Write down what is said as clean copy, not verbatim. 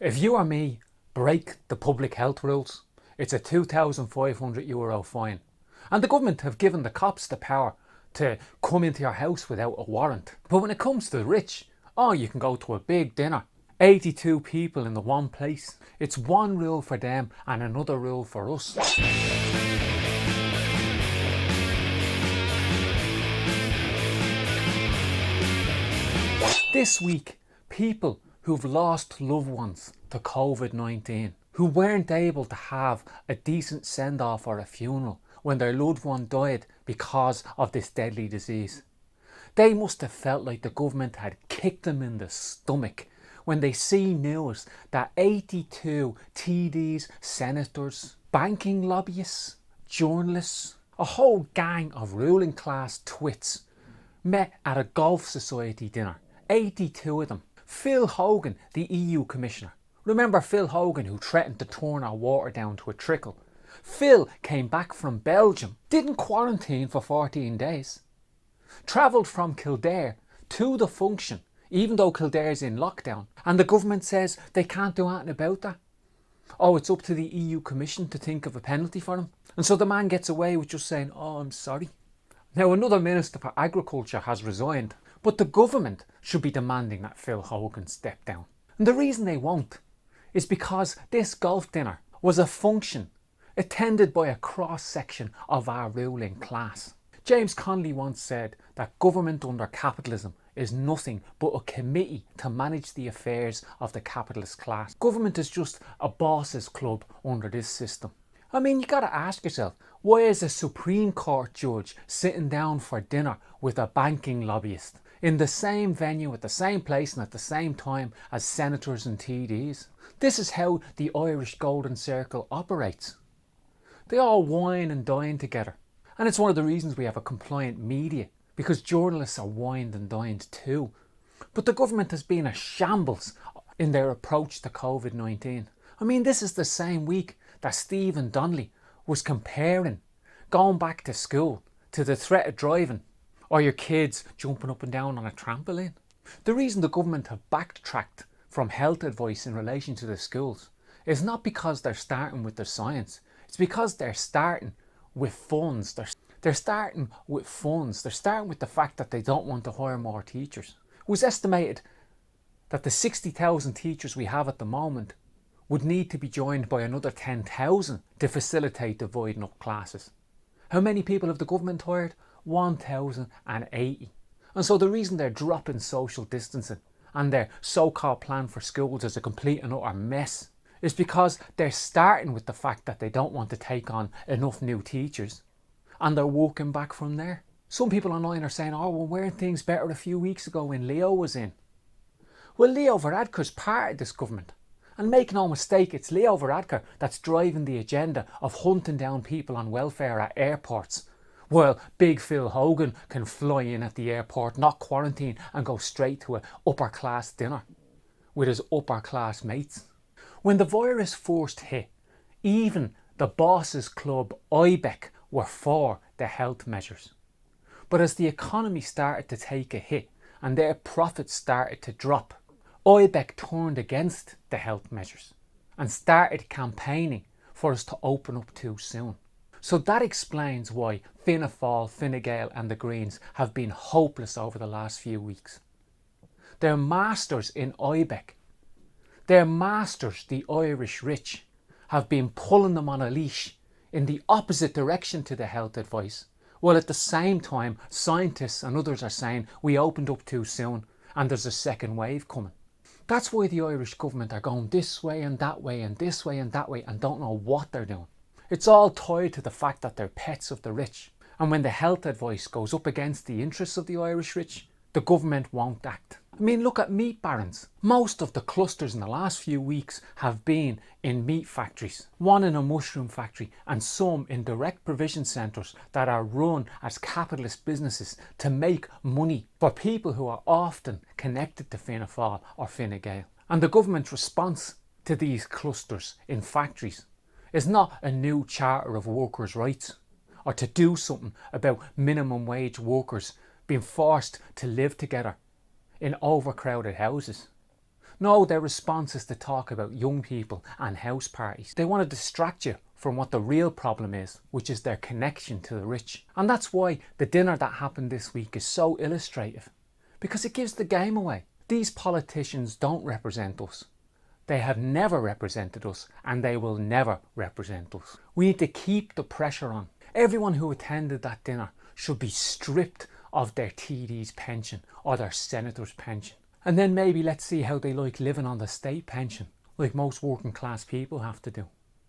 If you or me break the public health rules, it's a €2,500 fine. And the government have given the cops the power to come into your house without a warrant. But when it comes to the rich, oh, you can go to a big dinner. 82 people in the one place. It's one rule for them and another rule for us. This week, people who've lost loved ones to COVID-19, who weren't able to have a decent send-off or a funeral when their loved one died because of this deadly disease. They must have felt like the government had kicked them in the stomach when they see news that 82 TDs, senators, banking lobbyists, journalists, a whole gang of ruling class twits met at a Golf Society dinner. 82 of them. Phil Hogan, the EU Commissioner. Remember Phil Hogan, who threatened to turn our water down to a trickle? Phil came back from Belgium, didn't quarantine for 14 days. Travelled from Kildare to the function, even though Kildare's in lockdown. And the government says they can't do anything about that. Oh, it's up to the EU Commission to think of a penalty for him. And so the man gets away with just saying, oh, I'm sorry. Now, another Minister for Agriculture has resigned, but the government should be demanding that Phil Hogan step down. And the reason they won't is because this golf dinner was a function attended by a cross-section of our ruling class. James Connolly once said that government under capitalism is nothing but a committee to manage the affairs of the capitalist class. Government is just a boss's club under this system. I mean, you gotta ask yourself, why is a Supreme Court judge sitting down for dinner with a banking lobbyist in the same venue, at the same place and at the same time as senators and TDs? This is how the Irish Golden Circle operates. They all wine and dine together. And it's one of the reasons we have a compliant media, because journalists are wined and dined too. But the government has been a shambles in their approach to COVID-19. I mean, this is the same week that Stephen Donnelly was comparing going back to school to the threat of driving or your kids jumping up and down on a trampoline. The reason the government have backtracked from health advice in relation to the schools is not because they're starting with their science. It's because they're starting with funds. They're starting with funds. They're starting with the fact that they don't want to hire more teachers. It was estimated that the 60,000 teachers we have at the moment would need to be joined by another 10,000 to facilitate dividing up classes. How many people have the government hired? 1,080. And so the reason they're dropping social distancing and their so-called plan for schools is a complete and utter mess is because they're starting with the fact that they don't want to take on enough new teachers and they're working back from there. Some people online are saying, oh, well, weren't things better a few weeks ago when Leo was in? Well, Leo Varadkar's part of this government. And make no mistake, it's Leo Varadkar that's driving the agenda of hunting down people on welfare at airports. Well, big Phil Hogan can fly in at the airport, not quarantine, and go straight to an upper class dinner with his upper class mates. When the virus first hit, even the bosses club IBEC were for the health measures. But as the economy started to take a hit and their profits started to drop, IBEC turned against the health measures and started campaigning for us to open up too soon. So that explains why Fianna Fáil, Fine Gael and the Greens have been hopeless over the last few weeks. They're masters in IBEC. Their masters, the Irish rich, have been pulling them on a leash in the opposite direction to the health advice, while at the same time scientists and others are saying we opened up too soon and there's a second wave coming. That's why the Irish government are going this way and that way and this way and that way and don't know what they're doing. It's all tied to the fact that they're pets of the rich. And when the health advice goes up against the interests of the Irish rich, the government won't act. I mean, look at meat barons. Most of the clusters in the last few weeks have been in meat factories, one in a mushroom factory and some in direct provision centres that are run as capitalist businesses to make money for people who are often connected to Fianna Fáil or Fine Gael. And the government's response to these clusters in factories is not a new charter of workers' rights or to do something about minimum wage workers being forced to live together in overcrowded houses. No, their response is to talk about young people and house parties. They want to distract you from what the real problem is, which is their connection to the rich. And that's why the dinner that happened this week is so illustrative, because it gives the game away. These politicians don't represent us. They have never represented us, and they will never represent us. We need to keep the pressure on. Everyone who attended that dinner should be stripped of their TD's pension or their senator's pension. And then maybe let's see how they like living on the state pension, like most working class people have to do.